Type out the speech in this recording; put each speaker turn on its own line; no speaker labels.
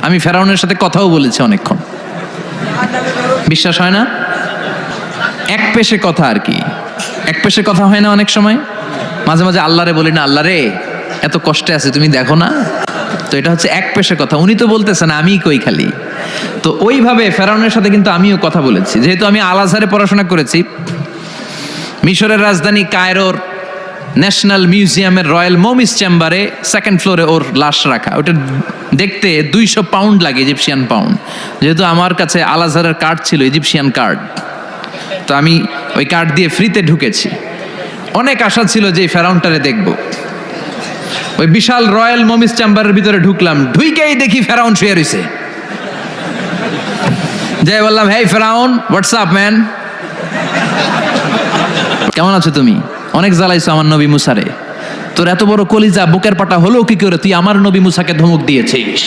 আমি ফেরাউনের সাথে কথাও বলেছি অনেকক্ষণ। বিশ্বাস হয় না? এক পেশে কথা আর কি, এক পেশে কথা হয় না অনেক সময়। মাঝে মাঝে আল্লাহরে বলি না, আল্লাহ রে এত কষ্টে আছে তুমি দেখো না। তো এটা হচ্ছে এক পেশে কথা, উনি তো বলতেছেন আমি কই খালি। তো ওইভাবে ফেরাউনের সাথে কিন্তু আমিও কথা বলেছি, যেহেতু আমি আল আজহারে পড়াশোনা করেছি। মিশরের রাজধানী কায়রোর ন্যাশনাল মিউজিয়ামের রয়্যাল মমিস চেম্বারে সেকেন্ড ফ্লোরে ওর লাশ রাখা। ওটা দেখতে 200 পাউন্ড লাগে, ইজিপশিয়ান পাউন্ড। যেহেতু আমার কাছে আল আজহারের কার্ড ছিল, ইজিপশিয়ান কার্ড, তো আমি ওই কার্ড দিয়ে ফ্রিতে ঢুকেছি। অনেক আশা ছিল যে ফেরাউনটারে দেখব। ওই বিশাল রয়্যাল মমিস চেম্বারের ভিতরে ঢুকলাম, ঢুইকেই দেখি ফেরাউন শুয়ে রয়েছে। যাই বললাম, হেই ফেরাউন, হোয়াটস আপ ম্যান, কেমন আছো তুমি? অনেক জ্বালাইছো আমার নবী মুসারে, তোর এত বড় কলিজা বুকের পাটা হলো কি করে তুই আমার নবী মুসাকে ধমক দিয়েছিস?